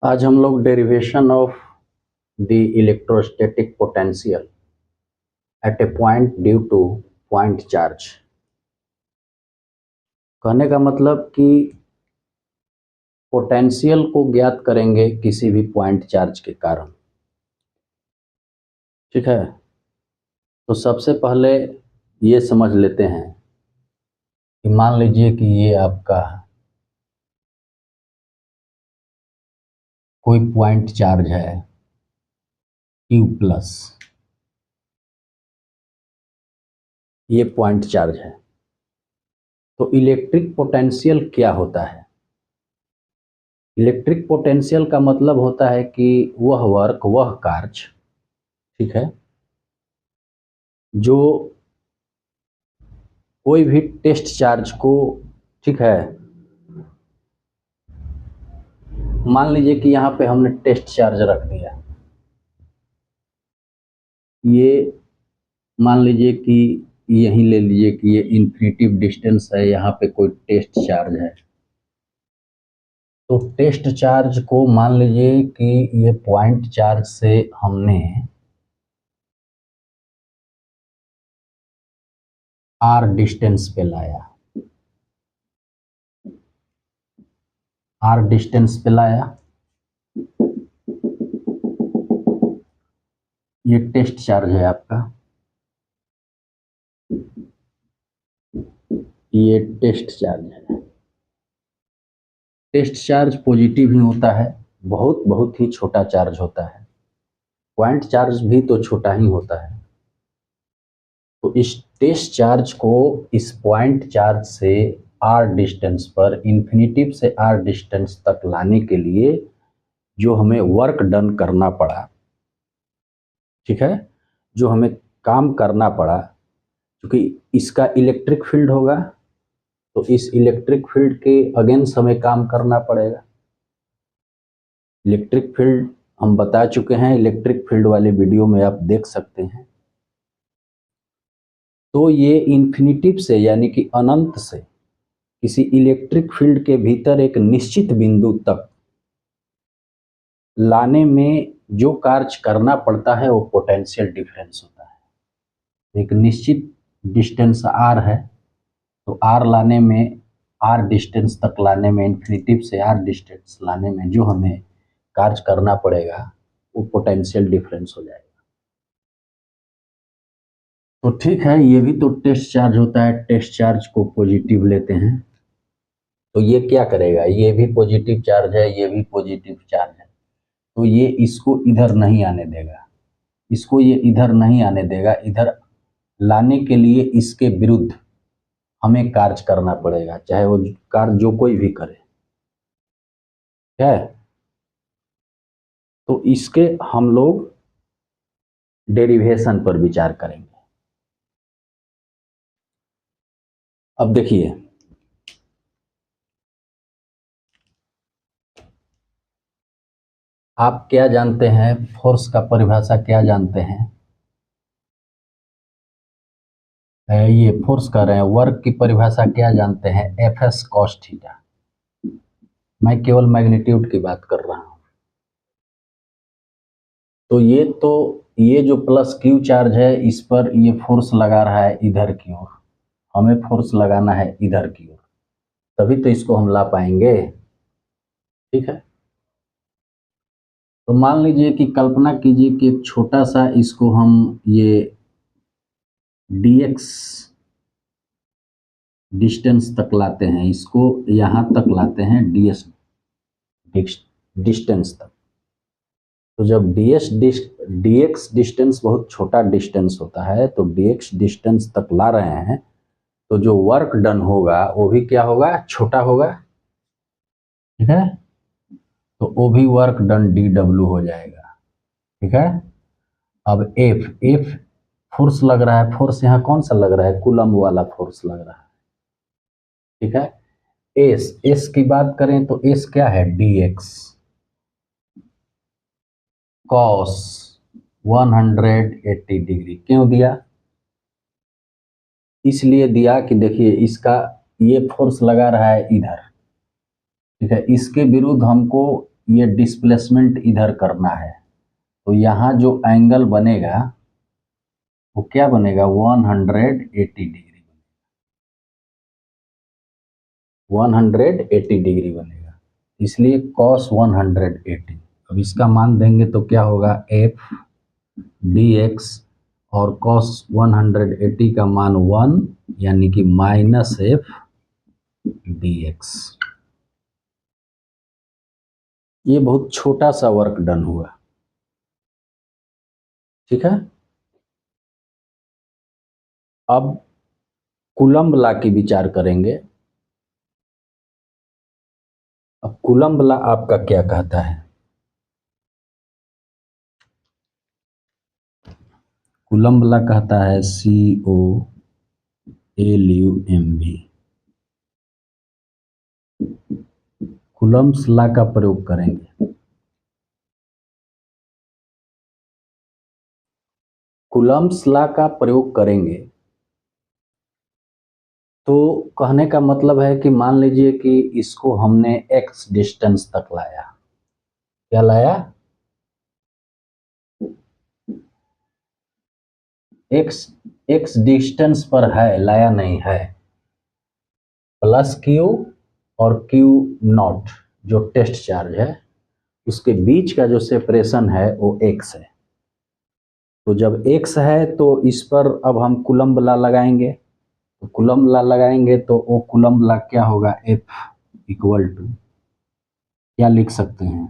आज हम लोग derivation of the electrostatic potential at a point due to point charge. कहने का मतलब कि पोटेंशियल को ज्ञात करेंगे किसी भी पॉइंट चार्ज के कारण। ठीक है, तो सबसे पहले ये समझ लेते हैं कि मान लीजिए कि ये आपका कोई पॉइंट चार्ज है Q प्लस, ये पॉइंट चार्ज है। तो इलेक्ट्रिक पोटेंशियल क्या होता है? इलेक्ट्रिक पोटेंशियल का मतलब होता है कि वह वर्क, वह कार्य, ठीक है, जो कोई भी टेस्ट चार्ज को, ठीक है, मान लीजिए कि यहाँ पे हमने टेस्ट चार्ज रख दिया, ये मान लीजिए कि यहीं ले लीजिए कि ये इन्फिनिटिव डिस्टेंस है, यहाँ पे कोई टेस्ट चार्ज है। तो टेस्ट चार्ज को मान लीजिए कि ये पॉइंट चार्ज से हमने आर डिस्टेंस पे लाया, आर डिस्टेंस पे लाया, ये टेस्ट चार्ज है आपका, ये टेस्ट चार्ज है। टेस्ट चार्ज पॉजिटिव ही होता है, बहुत बहुत ही छोटा चार्ज होता है। पॉइंट चार्ज भी तो छोटा ही होता है। तो इस टेस्ट चार्ज को इस पॉइंट चार्ज से आर डिस्टेंस पर, इन्फिनिटिव से आर डिस्टेंस तक लाने के लिए जो हमें वर्क डन करना पड़ा, ठीक है, जो हमें काम करना पड़ा, क्योंकि इसका इलेक्ट्रिक फील्ड होगा तो इस इलेक्ट्रिक फील्ड के अगेंस्ट हमें काम करना पड़ेगा। इलेक्ट्रिक फील्ड हम बता चुके हैं, इलेक्ट्रिक फील्ड वाले वीडियो में आप देख सकते हैं। तो ये इन्फिनिटिव से यानी कि अनंत से किसी इलेक्ट्रिक फील्ड के भीतर एक निश्चित बिंदु तक लाने में जो कार्य करना पड़ता है वो पोटेंशियल डिफरेंस होता है। एक निश्चित डिस्टेंस आर है, तो आर लाने में, आर डिस्टेंस तक लाने में, इन्फिनिटिव से आर डिस्टेंस लाने में जो हमें कार्य करना पड़ेगा वो पोटेंशियल डिफरेंस हो जाएगा। तो ठीक है, ये भी तो टेस्ट चार्ज होता है, टेस्ट चार्ज को पॉजिटिव लेते हैं तो ये क्या करेगा, ये भी पॉजिटिव चार्ज है, ये भी पॉजिटिव चार्ज है, तो ये इसको इधर नहीं आने देगा, इसको ये इधर नहीं आने देगा। इधर लाने के लिए इसके विरुद्ध हमें कार्य करना पड़ेगा, चाहे वो कार्य जो कोई भी करे, है। तो इसके हम लोग डेरिवेशन पर विचार करेंगे। अब देखिए, आप क्या जानते हैं, फोर्स का परिभाषा क्या जानते हैं? ये फोर्स कर रहे हैं, वर्क की परिभाषा क्या जानते हैं? F S cos theta. मैं केवल मैग्नीट्यूड की बात कर रहा हूं। तो ये जो प्लस क्यू चार्ज है, इस पर ये फोर्स लगा रहा है इधर की ओर, हमें फोर्स लगाना है इधर की ओर, तभी तो इसको हम ला पाएंगे, ठीक है। तो मान लीजिए कि कल्पना कीजिए कि एक छोटा सा इसको हम ये dx डिस्टेंस तक लाते हैं, इसको यहां तक लाते हैं ds डिस्टेंस तक। तो जब dx डिस्टेंस बहुत छोटा डिस्टेंस होता है, तो dx डिस्टेंस तक ला रहे हैं, तो जो वर्क डन होगा वो भी क्या होगा, छोटा होगा, ठीक है। तो वो भी वर्क डन dw हो जाएगा, ठीक है। अब F फोर्स लग रहा है, फोर्स यहाँ कौन सा लग रहा है, कूलम वाला फोर्स लग रहा है, ठीक है। S की बात करें तो S क्या है, dx cos 180 डिग्री। क्यों दिया, इसलिए दिया कि देखिए इसका ये फोर्स लगा रहा है इधर, ठीक है, इसके विरुद्ध हमको ये डिस्प्लेसमेंट इधर करना है, तो यहाँ जो एंगल बनेगा वो क्या बनेगा, 180 डिग्री, 180 डिग्री बनेगा, इसलिए cos 180। अब इसका मान देंगे तो क्या होगा, f dx, और cos 180 का मान 1, यानी कि -f dx। ये बहुत छोटा सा वर्क डन हुआ, ठीक है। अब कूलम्ब लॉ की विचार करेंगे। अब कूलम्ब लॉ आपका क्या कहता है, कूलम्ब लॉ कहता है COLUMB। कूलम्ब्स लॉ का प्रयोग करेंगे। कूलम्ब्स लॉ का प्रयोग करेंगे तो कहने का मतलब है कि मान लीजिए कि इसको हमने x डिस्टेंस तक लाया, क्या लाया, x डिस्टेंस पर है, लाया नहीं है, प्लस q और q नॉट जो टेस्ट चार्ज है उसके बीच का जो सेपरेशन है वो x है। तो जब x है तो इस पर अब हम कूलम्ब लॉ लगाएंगे, तो कूलम्ब लॉ लगाएंगे तो वो कूलम्ब लॉ क्या होगा, F इक्वल टू क्या लिख सकते हैं,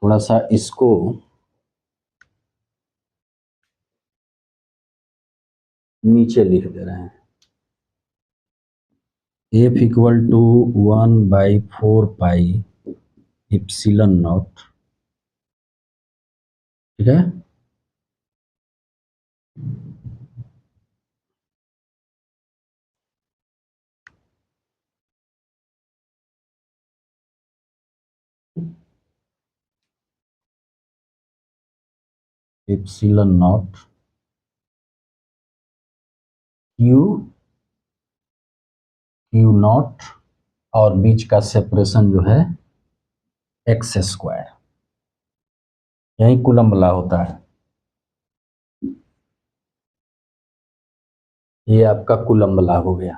थोड़ा सा इसको नीचे लिख दे रहे हैं, F equal to 1/4 epsilon naught, ठीक है। एप्सिलॉन नॉट क्यू नॉट और बीच का सेपरेशन जो है एक्स स्क्वायर, यही कूलम्ब लॉ होता है। ये आपका कूलम्ब लॉ हो गया।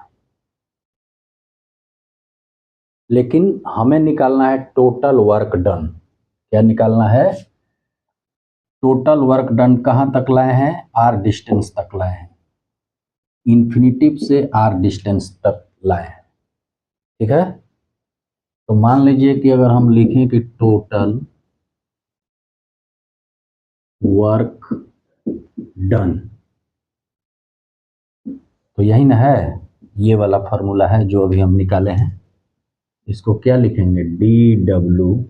लेकिन हमें निकालना है टोटल वर्क डन। क्या निकालना है, टोटल वर्क डन कहाँ तक लाए हैं, आर डिस्टेंस तक लाए हैं, इन्फिनिटिव से आर डिस्टेंस तक लाए हैं, ठीक है। तो मान लीजिए कि अगर हम लिखें कि टोटल वर्क डन, तो यही ना है, ये वाला फॉर्मूला है जो अभी हम निकाले हैं। इसको क्या लिखेंगे, dw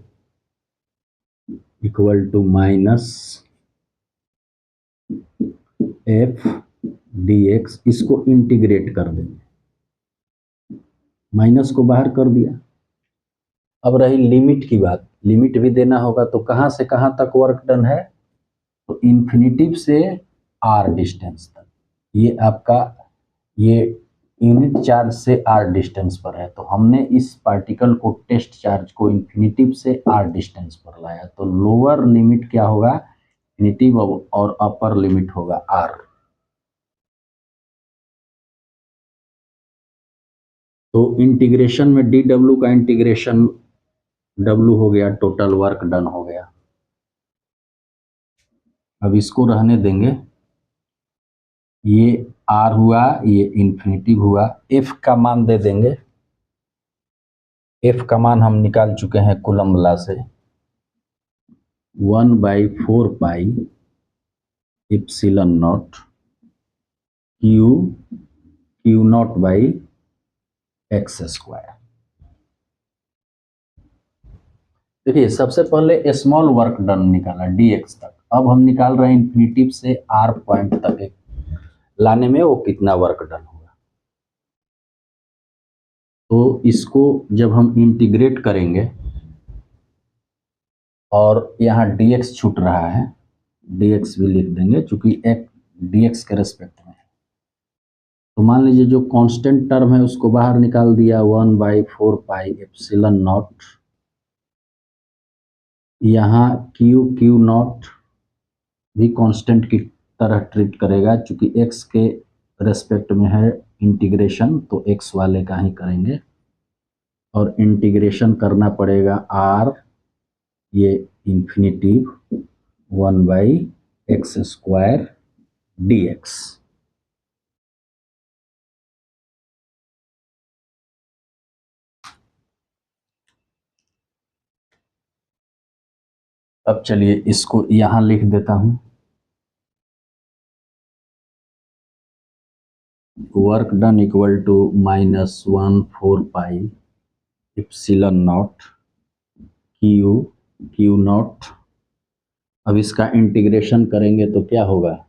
equal to minus f dx, इसको इंटीग्रेट कर देंगे, माइनस को बाहर कर दिया। अब रही लिमिट की बात, लिमिट भी देना होगा, तो कहाँ से कहाँ तक वर्क डन है, तो इन्फिनिटिव से आर डिस्टेंस तक। ये आपका ये यूनिट चार्ज से आर डिस्टेंस पर है, तो हमने इस पार्टिकल को टेस्ट चार्ज को इन्फिनिटिव से आर डिस्टेंस पर लाया, तो लोअर लिमिट क्या होगा, इन्फिनिटिव और अपर लिमिट होगा आर। तो इंटीग्रेशन में डी डब्ल्यू का इंटीग्रेशन डब्ल्यू हो गया, टोटल वर्क डन हो गया। अब इसको रहने देंगे, ये आर हुआ, ये इन्फिनिटिव हुआ, एफ का मान दे देंगे। एफ का मान हम निकाल चुके हैं कूलम्ब लॉ से, 1/4 epsilon naught Q naught by x square. देखिए सबसे पहले स्मॉल वर्क डन निकाला dx तक, अब हम निकाल रहे हैं इन्फिनिटिव से r पॉइंट तक लाने में वो कितना वर्क डन होगा। तो इसको जब हम इंटीग्रेट करेंगे और यहाँ dx छूट रहा है, dx भी लिख देंगे चूंकि एक dx के रेस्पेक्ट में है, तो मान लीजिए जो कांस्टेंट टर्म है उसको बाहर निकाल दिया, 1/4πε0। यहाँ Q0 भी कांस्टेंट की तरह ट्रीट करेगा, चूंकि x के रेस्पेक्ट में है इंटीग्रेशन, तो x वाले का ही करेंगे और इंटीग्रेशन करना पड़ेगा r, ये इंफिनिटिव 1/x² dx। अब चलिए इसको यहां लिख देता हूं, work done equal to -1/4πε0 Q0। अब इसका इंटीग्रेशन करेंगे तो क्या होगा,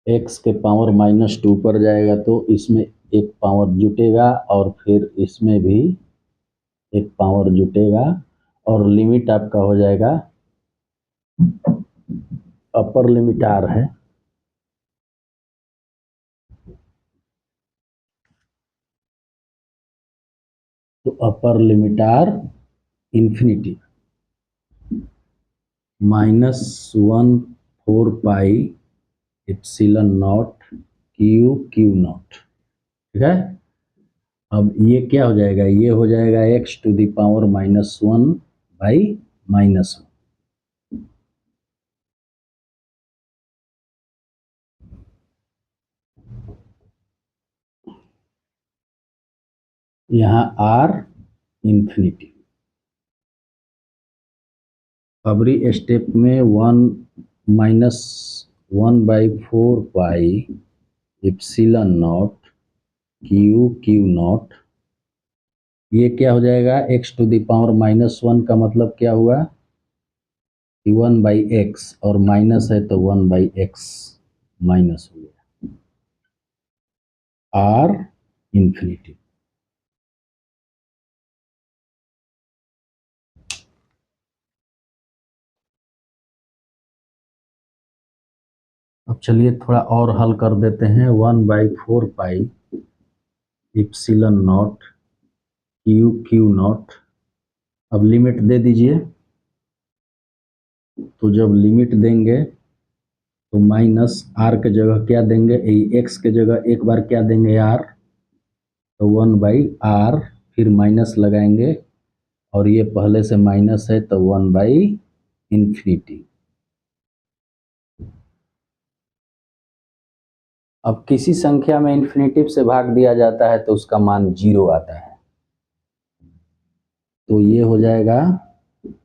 x के पावर -2 पर जाएगा तो इसमें एक पावर जुटेगा और फिर इसमें भी एक पावर जुटेगा और लिमिट आपका हो जाएगा, अपर लिमिट r है, तो upper limit r infinity -1/4πε0 Q0। ठीक है। अब ये क्या हो जाएगा, ये हो जाएगा x⁻⁻1 बाई -1। यहाँ r इंफिनिटी। अबरी स्टेप में 1-1/4πε0 Q0। ये क्या हो जाएगा, x⁻⁻1 का मतलब क्या हुआ कि 1/x और माइनस है तो 1/x माइनस हो गया, r इंफिनिटी। अब चलिए थोड़ा और हल कर देते हैं, 1/4πε0 Q0। अब लिमिट दे दीजिए, तो जब लिमिट देंगे तो माइनस r के जगह क्या देंगे, x के जगह एक बार क्या देंगे r, तो 1/r, फिर माइनस लगाएंगे और ये पहले से माइनस है तो 1/∞। अब किसी संख्या में इन्फिनेटिव से भाग दिया जाता है तो उसका मान 0 आता है, तो ये हो जाएगा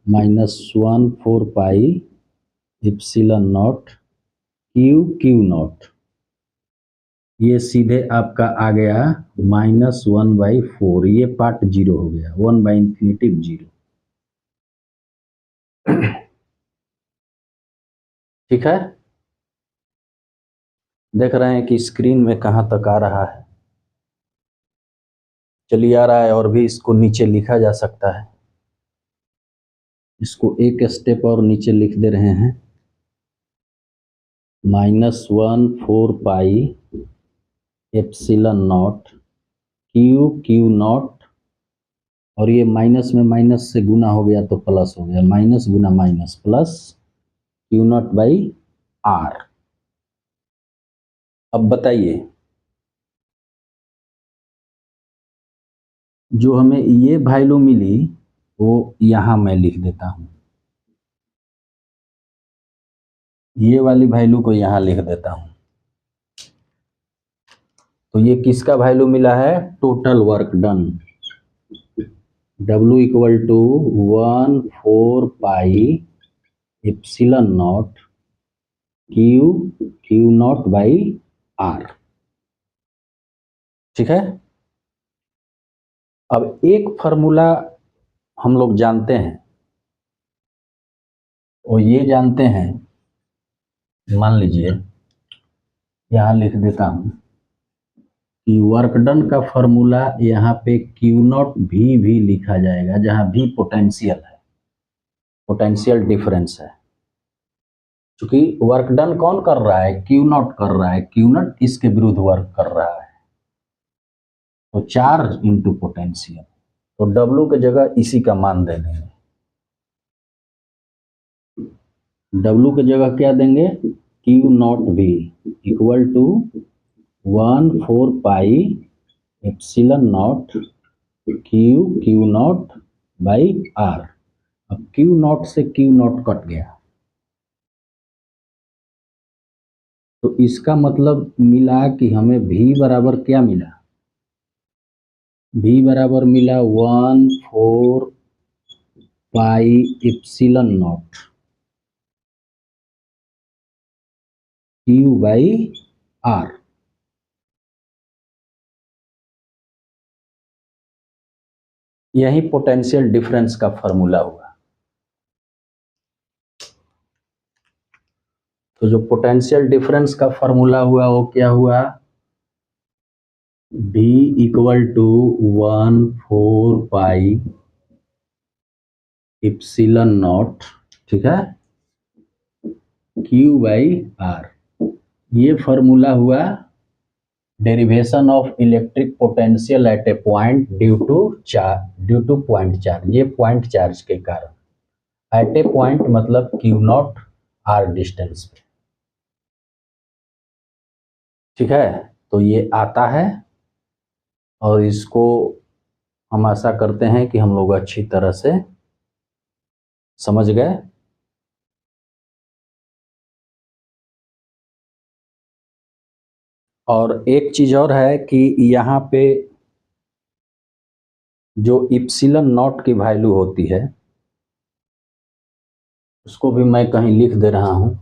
-1/4πε0 Q0। ये सीधे आपका आ गया -1/4, ये पार्ट 0 हो गया, 1/∞ 0। ठीक है, देख रहे हैं कि स्क्रीन में कहाँ तक आ रहा है, चलिए आ रहा है, और भी इसको नीचे लिखा जा सकता है, इसको एक स्टेप और नीचे लिख दे रहे हैं, -1/4πε0 Q0, और ये माइनस में माइनस से गुना हो गया तो प्लस हो गया, माइनस गुना माइनस प्लस Q0/r। अब बताइए, जो हमें ये वैल्यू मिली वो यहाँ मैं लिख देता हूँ, ये वाली वैल्यू को यहाँ लिख देता हूँ, तो ये किसका वैल्यू मिला है, total work done, W equal to 1/4πε0 Q0/r। ठीक है। अब एक फार्मूला हम लोग जानते हैं, और ये जानते हैं, मान लीजिए यहाँ लिख देता हूँ कि वर्क डन का फॉर्मूला यहाँ पे Q0 भी लिखा जाएगा, जहाँ भी पोटेंशियल है, पोटेंशियल डिफरेंस है, क्योंकि वर्क डन कौन कर रहा है, क्यू नॉट कर रहा है, क्यू नॉट इसके विरुद्ध वर्क कर रहा है, तो चार्ज इंटू पोटेंशियल। तो डब्ल्यू की जगह इसी का मान दे देंगे, डब्ल्यू की जगह क्या देंगे, Q naught V equal to 1/4 pi epsilon naught Q naught by R. अब क्यू नॉट से क्यू नॉट कट गया, तो इसका मतलब मिला कि हमें v बराबर क्या मिला, v बराबर मिला 1/4 pi epsilon naught Q by R. यही पोटेंशियल डिफरेंस का फॉर्मूला हुआ। तो जो पोटेंशियल डिफरेंस का फॉर्मूला हुआ वो क्या हुआ, v equal to 1/4 pi epsilon naught, ठीक है, क्यू बाई आर। ये फॉर्मूला हुआ derivation of electric potential at a point due to point charge. ये पॉइंट चार्ज के कारण एट ए पॉइंट मतलब क्यू नॉट आर डिस्टेंस पे, ठीक है। तो ये आता है और इसको हम आशा करते हैं कि हम लोग अच्छी तरह से समझ गए। और एक चीज और है कि यहाँ पे जो इप्सिलन नॉट की वैल्यू होती है उसको भी मैं कहीं लिख दे रहा हूँ।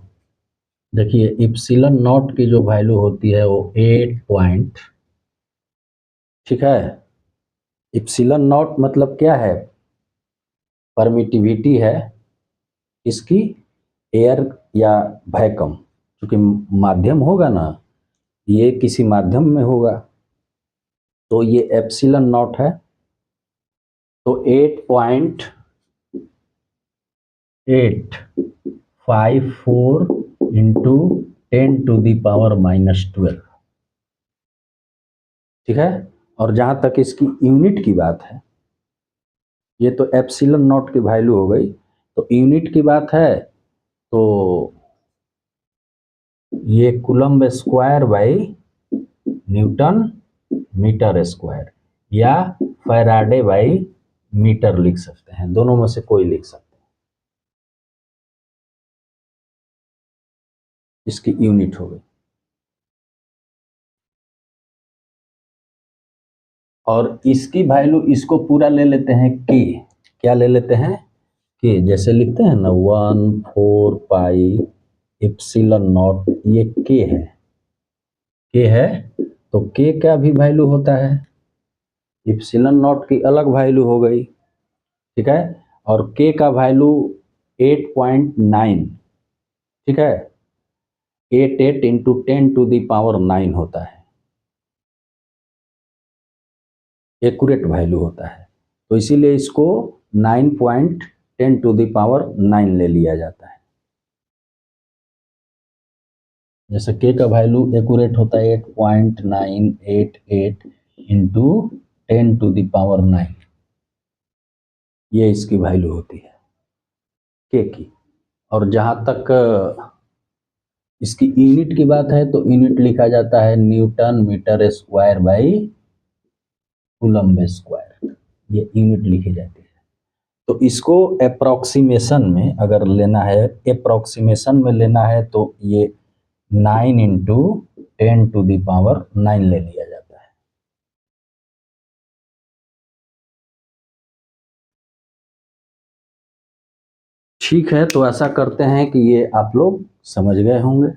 देखिए इप्सिलन नॉट की जो वैल्यू होती है वो 8 पॉइंट, ठीक है। इप्सिलन नॉट मतलब क्या है, परमिटिविटी है इसकी एयर या वैक्यूम, क्योंकि माध्यम होगा ना, ये किसी माध्यम में होगा, तो ये एप्सिलन नॉट है। तो 8.854 इंटू 10⁻⁻12, ठीक है। और जहां तक इसकी यूनिट की बात है, ये तो एप्सिलॉन नॉट की वैल्यू हो गई, तो यूनिट की बात है तो ये coulomb square by newton metre square या फैराडे बाई मीटर लिख सकते हैं, दोनों में से कोई लिख सकते हैं, इसकी यूनिट हो गई। और इसकी वैल्यू इसको पूरा ले लेते हैं के, क्या ले लेते हैं के, जैसे लिखते हैं ना 1/4 पाई एप्सिलॉन नॉट, ये के है तो के का भी वैल्यू होता है, एप्सिलॉन नॉट की अलग वैल्यू हो गई, ठीक है। और के का वैल्यू 8.9, ठीक है, 88 इंटू 10⁻⁹ होता है, एक्यूरेट वैल्यू होता है। तो इसीलिए इसको 9.10⁻⁹ ले लिया जाता है। जैसे के का वैल्यू एक्यूरेट होता है 8.988 इंटू 10⁻⁹, ये इसकी वैल्यू होती है के की। और जहाँ तक इसकी यूनिट की बात है तो यूनिट लिखा जाता है newton metre square by coulomb square, ये यूनिट लिखी जाती है। तो इसको अप्रोक्सीमेशन में अगर लेना है, अप्रोक्सीमेशन में लेना है तो ये 9 इंटू 10⁻⁹ ले लिया जाता है। ठीक है, तो ऐसा करते हैं कि ये आप लोग समझ गए होंगे।